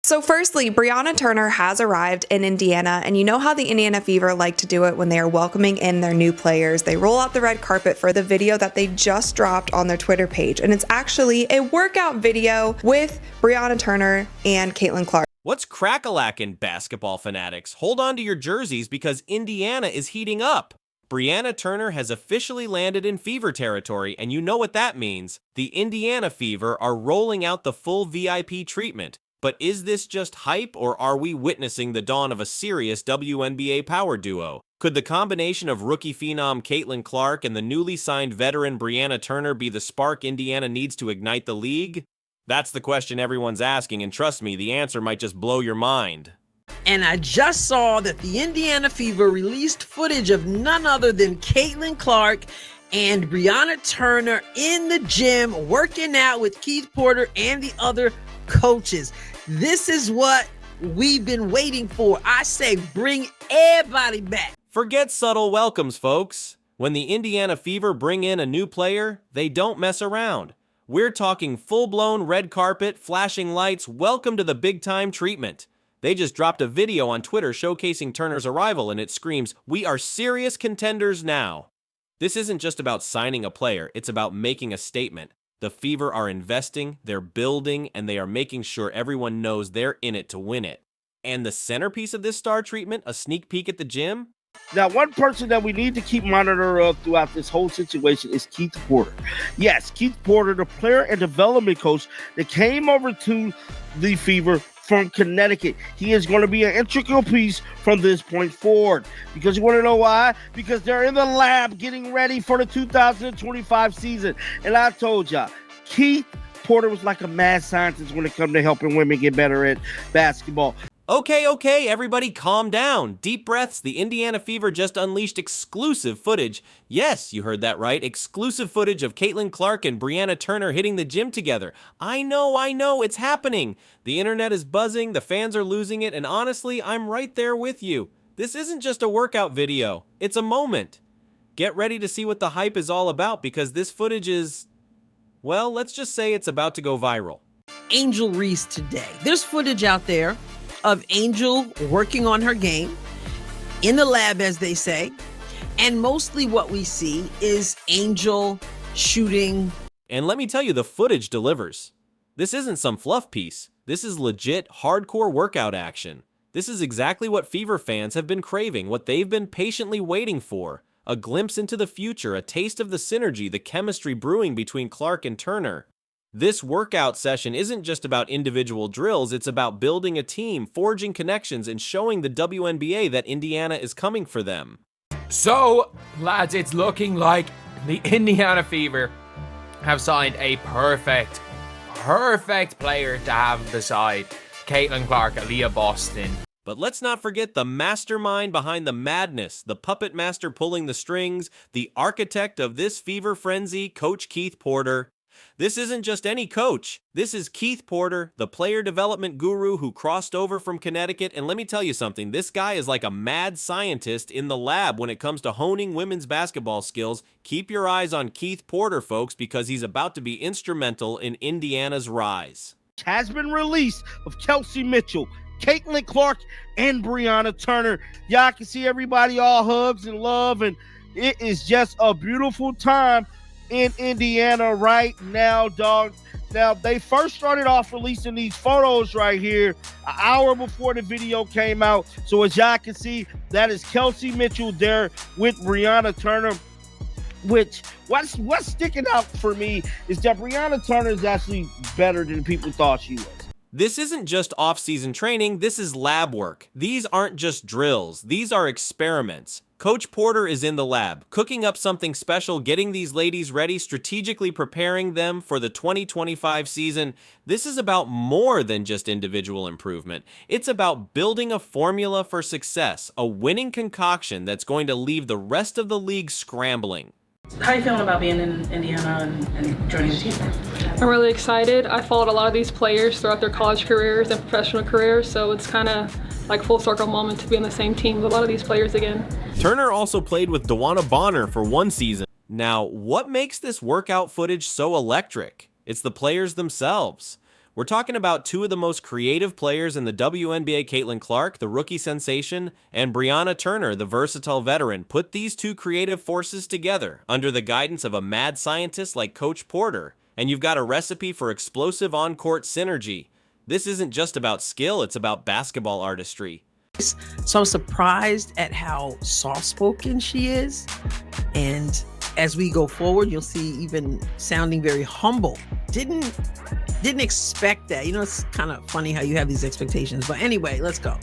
So firstly, Brianna Turner has arrived in Indiana, and you know how the Indiana Fever like to do it when they are welcoming in their new players. They roll out the red carpet for the video that they just dropped on their Twitter page, and it's actually a workout video with Brianna Turner and Caitlin Clark. What's crack-a-lackin', basketball fanatics? Hold on to your jerseys because Indiana is heating up. Brianna Turner has officially landed in Fever territory, and you know what that means. The Indiana Fever are rolling out the full VIP treatment. But is this just hype, or are we witnessing the dawn of a serious WNBA power duo? Could the combination of rookie phenom Caitlin Clark and the newly signed veteran Brianna Turner be the spark Indiana needs to ignite the league? That's the question everyone's asking, and trust me, the answer might just blow your mind. And I just saw that the Indiana Fever released footage of none other than Caitlin Clark and Brianna Turner in the gym working out with Keith Porter and the other coaches. This is what we've been waiting for. I say bring everybody back. Forget subtle welcomes, folks. When the Indiana Fever bring in a new player, they don't mess around. We're talking full-blown red carpet, flashing lights, welcome to the big-time treatment. They just dropped a video on Twitter showcasing Turner's arrival, and it screams, "We are serious contenders now." This isn't just about signing a player, it's about making a statement. The Fever are investing, they're building, and they are making sure everyone knows they're in it to win it. And the centerpiece of this star treatment, a sneak peek at the gym? Now, one person that we need to keep monitor of throughout this whole situation is Keith Porter. Yes, Keith Porter, the player and development coach that came over to the Fever from Connecticut. He is going to be an integral piece from this point forward. Because you want to know why? Because they're in the lab getting ready for the 2025 season. And I told y'all, Keith Porter was like a mad scientist when it comes to helping women get better at basketball. Okay, everybody calm down. Deep breaths. The Indiana Fever just unleashed exclusive footage. Yes, you heard that right. Exclusive footage of Caitlin Clark and Brianna Turner hitting the gym together. I know, it's happening. The internet is buzzing, the fans are losing it, and honestly, I'm right there with you. This isn't just a workout video. It's a moment. Get ready to see what the hype is all about because this footage is, well, let's just say it's about to go viral. Angel Reese today. There's footage out there of Angel working on her game in the lab, as they say. And mostly what we see is Angel shooting. And let me tell you, the footage delivers. This isn't some fluff piece. This is legit hardcore workout action. This is exactly what Fever fans have been craving, what they've been patiently waiting for. A glimpse into the future, a taste of the synergy, the chemistry brewing between Clark and Turner. This workout session isn't just about individual drills, it's about building a team, forging connections, and showing the WNBA that Indiana is coming for them. So, lads, it's looking like the Indiana Fever have signed a perfect player to have beside Caitlin Clark, Aaliyah Boston. But let's not forget the mastermind behind the madness, the puppet master pulling the strings, the architect of this Fever frenzy, Coach Keith Porter. This isn't just any coach. This is Keith Porter, the player development guru who crossed over from Connecticut. And let me tell you something, this guy is like a mad scientist in the lab when it comes to honing women's basketball skills. Keep your eyes on Keith Porter, folks, because he's about to be instrumental in Indiana's rise. Has been released of Kelsey Mitchell, Caitlin Clark, and Brianna Turner. Y'all can see everybody all hugs and love, and it is just a beautiful time in Indiana right now, dog. Now, they first started off releasing these photos right here an hour before the video came out. So as y'all can see, that is Kelsey Mitchell there with Brianna Turner. Which, what's sticking out for me is that Brianna Turner is actually better than people thought she was. This isn't just off-season training, this is lab work. These aren't just drills, these are experiments. Coach Porter is in the lab, cooking up something special, getting these ladies ready, strategically preparing them for the 2025 season. This is about more than just individual improvement. It's about building a formula for success, a winning concoction that's going to leave the rest of the league scrambling. How are you feeling about being in Indiana and joining the team? I'm really excited. I followed a lot of these players throughout their college careers and professional careers, so it's kind of like full circle moment to be on the same team with a lot of these players again. Turner also played with Dewana Bonner for one season. Now, what makes this workout footage so electric? It's the players themselves. We're talking about two of the most creative players in the WNBA, Caitlin Clark, the rookie sensation, and Brianna Turner, the versatile veteran. Put these two creative forces together under the guidance of a mad scientist like Coach Porter, and you've got a recipe for explosive on-court synergy. This isn't just about skill, it's about basketball artistry. So I'm surprised at how soft-spoken she is. And as we go forward, you'll see even sounding very humble. Didn't expect that. You know, it's kind of funny how you have these expectations. But anyway, let's go.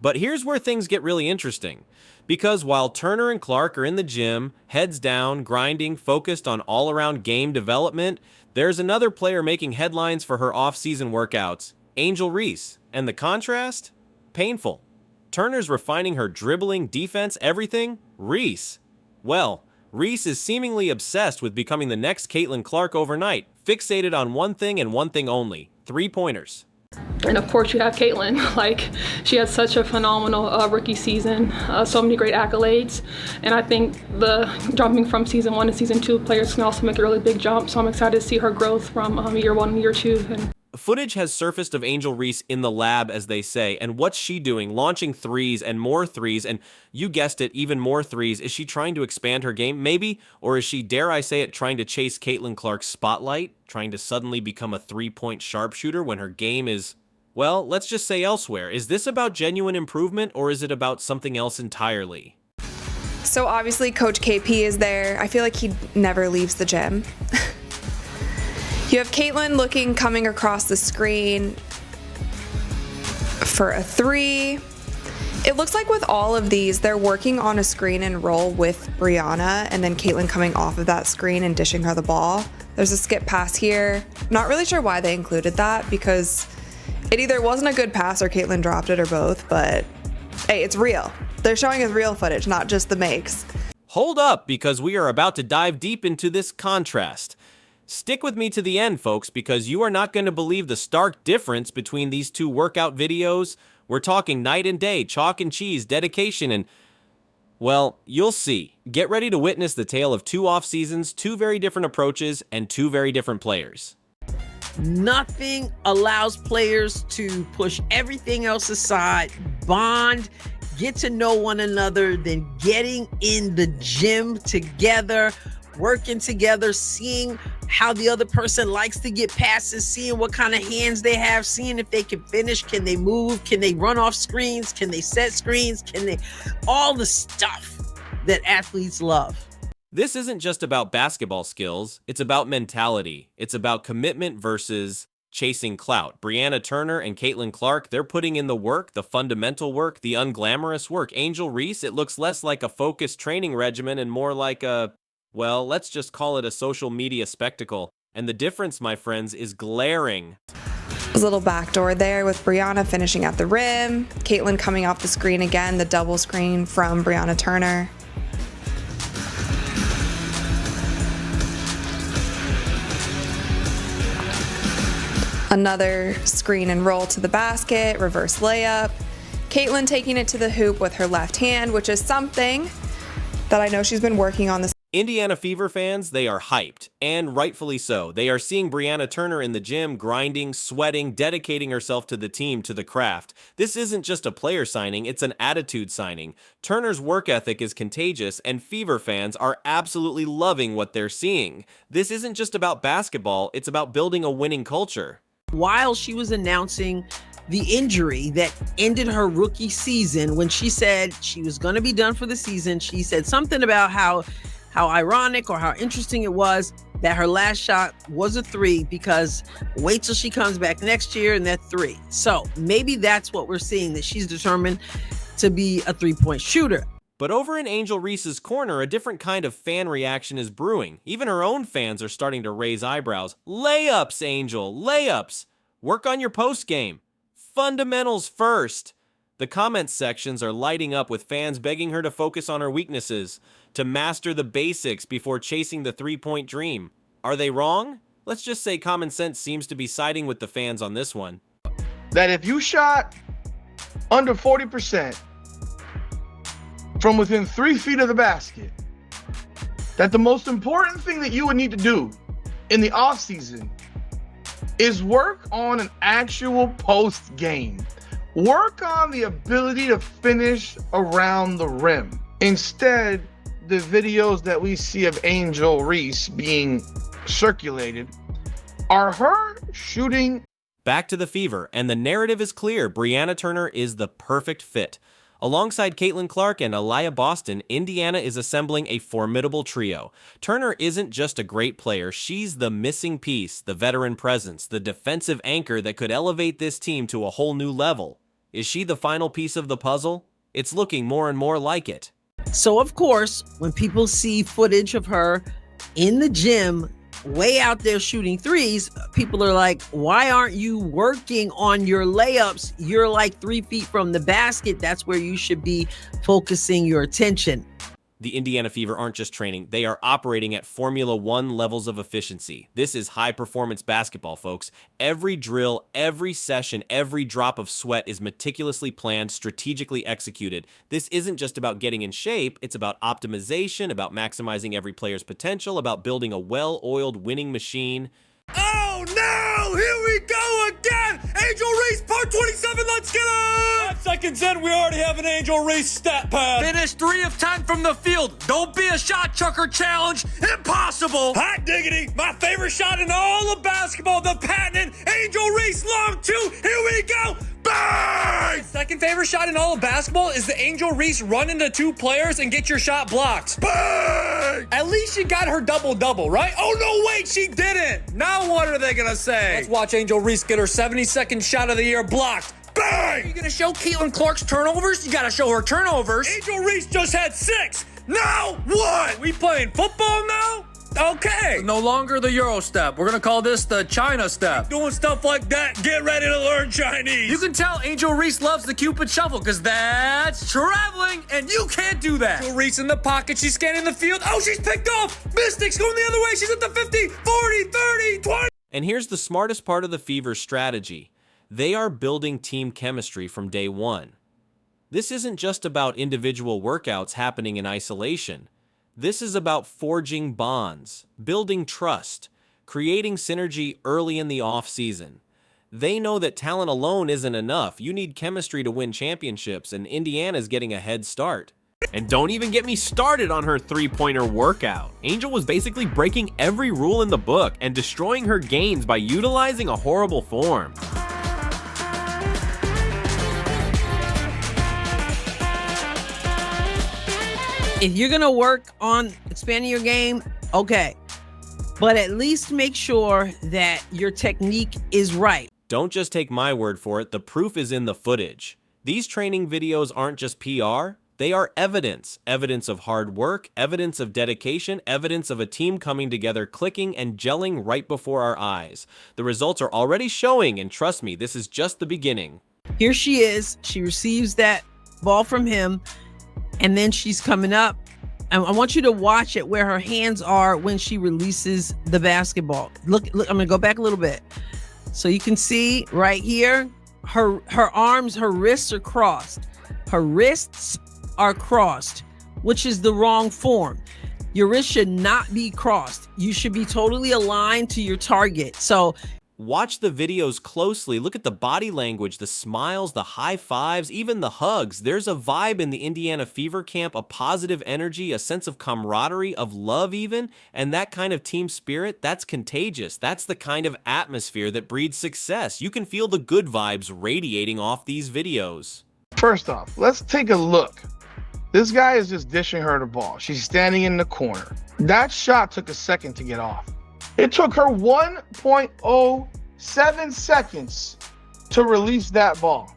But here's where things get really interesting. Because while Turner and Clark are in the gym, heads down, grinding, focused on all-around game development, there's another player making headlines for her off-season workouts, Angel Reese. And the contrast? Painful. Turner's refining her dribbling, defense, everything. Reese. Well, Reese is seemingly obsessed with becoming the next Caitlin Clark overnight, fixated on one thing and one thing only, three-pointers. And of course you have Caitlin. Like, she had such a phenomenal rookie season, so many great accolades. And I think the jumping from season 1 to season 2 players can also make a really big jump. So I'm excited to see her growth from year 1 and year 2. And footage has surfaced of Angel Reese in the lab, as they say, and what's she doing? Launching threes and more threes, and you guessed it, even more threes. Is she trying to expand her game? Maybe. Or is she, dare I say it, trying to chase Caitlin Clark's spotlight? Trying to suddenly become a three-point sharpshooter when her game is, well, let's just say elsewhere. Is this about genuine improvement, or is it about something else entirely? So obviously Coach KP is there. I feel like he never leaves the gym. You have Caitlin coming across the screen for a three. It looks like with all of these, they're working on a screen and roll with Brianna, and then Caitlin coming off of that screen and dishing her the ball. There's a skip pass here. Not really sure why they included that, because it either wasn't a good pass or Caitlin dropped it, or both, but hey, it's real. They're showing us real footage, not just the makes. Hold up, because we are about to dive deep into this contrast. Stick with me to the end, folks, because you are not going to believe the stark difference between these two workout videos. We're talking night and day, chalk and cheese, dedication, and, well, you'll see. Get ready to witness the tale of two off seasons, two very different approaches, and two very different players. Nothing allows players to push everything else aside, bond, get to know one another, than getting in the gym together, working together, seeing how the other person likes to get passes, seeing what kind of hands they have, seeing if they can finish, can they move, can they run off screens, can they set screens, can they, all the stuff that athletes love. This isn't just about basketball skills, it's about mentality. It's about commitment versus chasing clout. Brianna Turner and Caitlin Clark, they're putting in the work, the fundamental work, the unglamorous work. Angel Reese, it looks less like a focused training regimen and more like a, well, let's just call it a social media spectacle. And the difference, my friends, is glaring. There's a little backdoor there with Brianna finishing at the rim. Caitlin coming off the screen again, the double screen from Brianna Turner. Another screen and roll to the basket, reverse layup. Caitlin taking it to the hoop with her left hand, which is something that I know she's been working on this. Indiana Fever fans, they are hyped, and rightfully so. They are seeing Brianna Turner in the gym, grinding, sweating, dedicating herself to the team, to the craft. This isn't just a player signing, it's an attitude signing. Turner's work ethic is contagious, and Fever fans are absolutely loving what they're seeing. This isn't just about basketball, it's about building a winning culture. While she was announcing the injury that ended her rookie season, when she said she was going to be done for the season, she said something about how ironic or how interesting it was that her last shot was a three, because wait till she comes back next year and that three. So maybe that's what we're seeing, that she's determined to be a three-point shooter. But over in Angel Reese's corner, a different kind of fan reaction is brewing. Even her own fans are starting to raise eyebrows. Layups, Angel, layups. Work on your post game. Fundamentals first. The comments sections are lighting up with fans begging her to focus on her weaknesses, to master the basics before chasing the three-point dream. Are they wrong? Let's just say common sense seems to be siding with the fans on this one. That if you shot under 40% from within 3 feet of the basket, that the most important thing that you would need to do in the offseason is work on an actual post game. Work on the ability to finish around the rim. Instead, the videos that we see of Angel Reese being circulated are her shooting. Back to the Fever, and the narrative is clear. Brianna Turner is the perfect fit. Alongside Caitlin Clark and Aliyah Boston, Indiana is assembling a formidable trio. Turner isn't just a great player, she's the missing piece, the veteran presence, the defensive anchor that could elevate this team to a whole new level. Is she the final piece of the puzzle? It's looking more and more like it. So, of course, when people see footage of her in the gym, way out there shooting threes, people are like, why aren't you working on your layups? You're like 3 feet from the basket. That's where you should be focusing your attention. The Indiana Fever aren't just training, they are operating at Formula One levels of efficiency. This is high-performance basketball, folks. Every drill, every session, every drop of sweat is meticulously planned, strategically executed. This isn't just about getting in shape, it's about optimization, about maximizing every player's potential, about building a well-oiled winning machine. Oh no! Here we go again! Angel Reese, part 27, let's get it! 5 seconds in, we already have an Angel Reese stat pad. Finish 3 of 10 from the field. Don't be a shot chucker challenge. Impossible! Hot diggity! My favorite shot in all of basketball, the patented Angel Reese long 2. Here we go! Bang! My second favorite shot in all of basketball is the Angel Reese run into 2 players and get your shot blocked. Bang! At least she got her double-double, right? Oh, no, wait, she didn't. Now what are they gonna say? Let's watch Angel Reese get her 72nd shot of the year blocked. Bang! Are you gonna show Caitlin Clark's turnovers? You gotta show her turnovers. Angel Reese just had 6. Now what? We playing football now? Okay. No longer the Euro step. We're gonna call this the China step. Doing stuff like that, get ready to learn Chinese. You can tell Angel Reese loves the Cupid shuffle because that's traveling and you can't do that. Angel Reese in the pocket, she's scanning the field. Oh, she's picked off. Mystics going the other way. She's at the 50, 40, 30, 20. And here's the smartest part of the Fever's strategy. They are building team chemistry from day one. This isn't just about individual workouts happening in isolation. This is about forging bonds, building trust, creating synergy early in the off-season. They know that talent alone isn't enough. You need chemistry to win championships, and Indiana's getting a head start. And don't even get me started on her three-pointer workout. Angel was basically breaking every rule in the book and destroying her gains by utilizing a horrible form. If you're going to work on expanding your game, okay. But at least make sure that your technique is right. Don't just take my word for it. The proof is in the footage. These training videos aren't just PR. They are evidence. Evidence of hard work, evidence of dedication, evidence of a team coming together, clicking and gelling right before our eyes. The results are already showing, and trust me, this is just the beginning. Here she is. She receives that ball from him. And then she's coming up. I want you to watch it where her hands are when she releases the basketball. Look, I'm going to go back a little bit. So you can see right here, her arms, her wrists are crossed. Her wrists are crossed, which is the wrong form. Your wrist should not be crossed. You should be totally aligned to your target. So watch the videos closely. Look at the body language, the smiles, the high fives, even the hugs. There's a vibe in the Indiana Fever camp, a positive energy, a sense of camaraderie, of love even, and that kind of team spirit, that's contagious. That's the kind of atmosphere that breeds success. You can feel the good vibes radiating off these videos. First off, let's take a look. This guy is just dishing her the ball. She's standing in the corner. That shot took a second to get off. It took her 1.07 seconds to release that ball.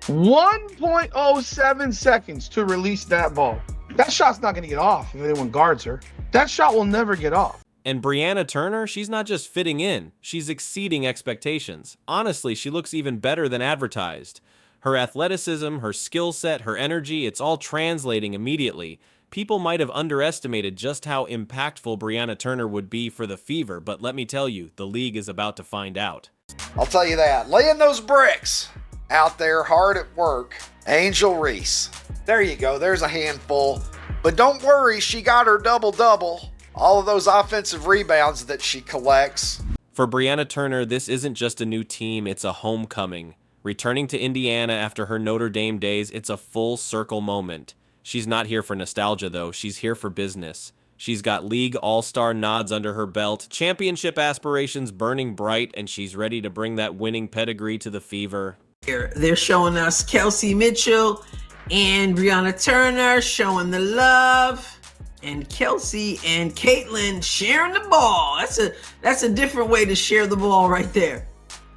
1.07 seconds to release that ball. That shot's not going to get off if anyone guards her. That shot will never get off. And Brianna Turner, she's not just fitting in, she's exceeding expectations. Honestly, she looks even better than advertised. Her athleticism, her skill set, her energy, it's all translating immediately. People might have underestimated just how impactful Brianna Turner would be for the Fever, but let me tell you, the league is about to find out. I'll tell you that. Laying those bricks out there hard at work. Angel Reese. There you go. There's a handful. But don't worry, she got her double-double. all of those offensive rebounds that she collects. For Brianna Turner, this isn't just a new team, it's a homecoming. Returning to Indiana after her Notre Dame days, it's a full circle moment. She's not here for nostalgia, though. She's here for business. She's got league all-star nods under her belt, championship aspirations burning bright, and she's ready to bring that winning pedigree to the Fever. Here, they're showing us Kelsey Mitchell and Brianna Turner showing the love. And Kelsey and Caitlin sharing the ball. That's a different way to share the ball right there.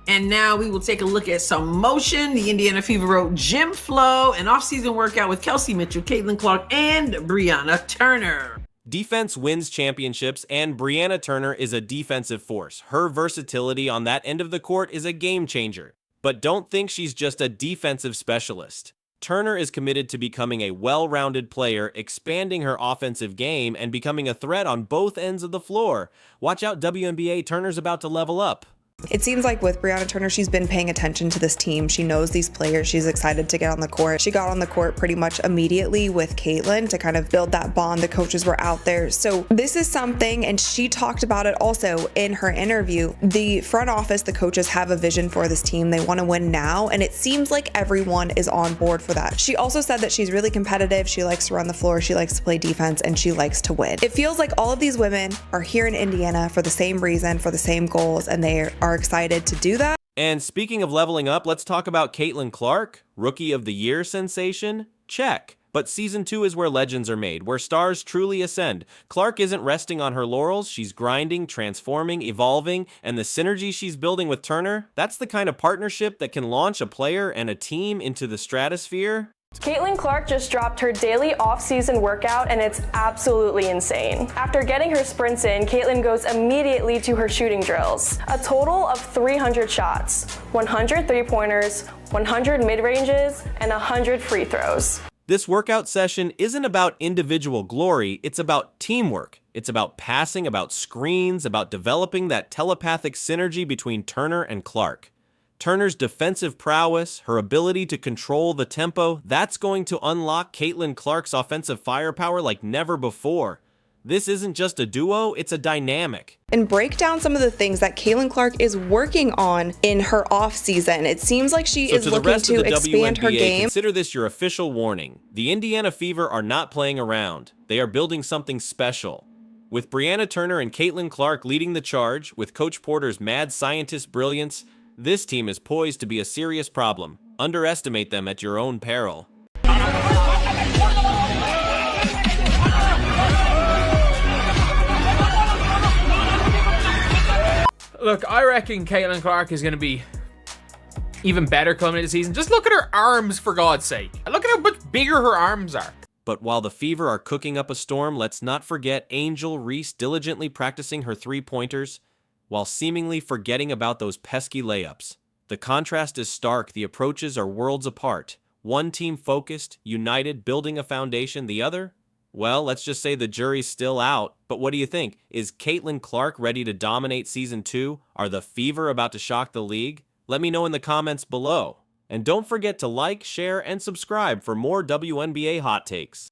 And now we will take a look at some motion. The Indiana Fever wrote Gym Flow, an off-season workout with Kelsey Mitchell, Caitlin Clark, and Brianna Turner. Defense wins championships, and Brianna Turner is a defensive force. Her versatility on that end of the court is a game changer. But don't think she's just a defensive specialist. Turner is committed to becoming a well-rounded player, expanding her offensive game, and becoming a threat on both ends of the floor. Watch out, WNBA, Turner's about to level up. It seems like with Brianna Turner, she's been paying attention to this team. She knows these players. She's excited to get on the court. She got on the court pretty much immediately with Caitlin to kind of build that bond. The coaches were out there. So this is something, and she talked about it also in her interview. The front office, the coaches have a vision for this team. They want to win now, and it seems like everyone is on board for that. She also said that she's really competitive. She likes to run the floor. She likes to play defense, and she likes to win. It feels like all of these women are here in Indiana for the same reason, for the same goals, and they are excited to do that. And speaking of leveling up, let's talk about Caitlin Clark, Rookie of the Year sensation? Check. But Season 2 is where legends are made, where stars truly ascend. Clark isn't resting on her laurels, she's grinding, transforming, evolving, and the synergy she's building with Turner, that's the kind of partnership that can launch a player and a team into the stratosphere. Caitlin Clark just dropped her daily off-season workout, and it's absolutely insane. After getting her sprints in, Caitlin goes immediately to her shooting drills. A total of 300 shots, 100 three-pointers, 100 mid-ranges, and 100 free throws. This workout session isn't about individual glory, it's about teamwork. It's about passing, about screens, about developing that telepathic synergy between Turner and Clark. Turner's defensive prowess, her ability to control the tempo, that's going to unlock Caitlin Clark's offensive firepower like never before. This isn't just a duo, it's a dynamic. And break down some of the things that Caitlin Clark is working on in her off season. It seems like she is looking to expand her game. Consider this your official warning. The Indiana Fever are not playing around. They are building something special. With Brianna Turner and Caitlin Clark leading the charge, with Coach Porter's mad scientist brilliance, this team is poised to be a serious problem. Underestimate them at your own peril. Look, I reckon Caitlin Clark is going to be even better coming into the season. Just look at her arms, for God's sake. Look at how much bigger her arms are. But while the Fever are cooking up a storm, let's not forget Angel Reese diligently practicing her three-pointers, while seemingly forgetting about those pesky layups. The contrast is stark, the approaches are worlds apart. One team focused, united, building a foundation, the other? Well, let's just say the jury's still out. But what do you think? Is Caitlin Clark ready to dominate Season 2? Are the Fever about to shock the league? Let me know in the comments below. And don't forget to like, share, and subscribe for more WNBA hot takes.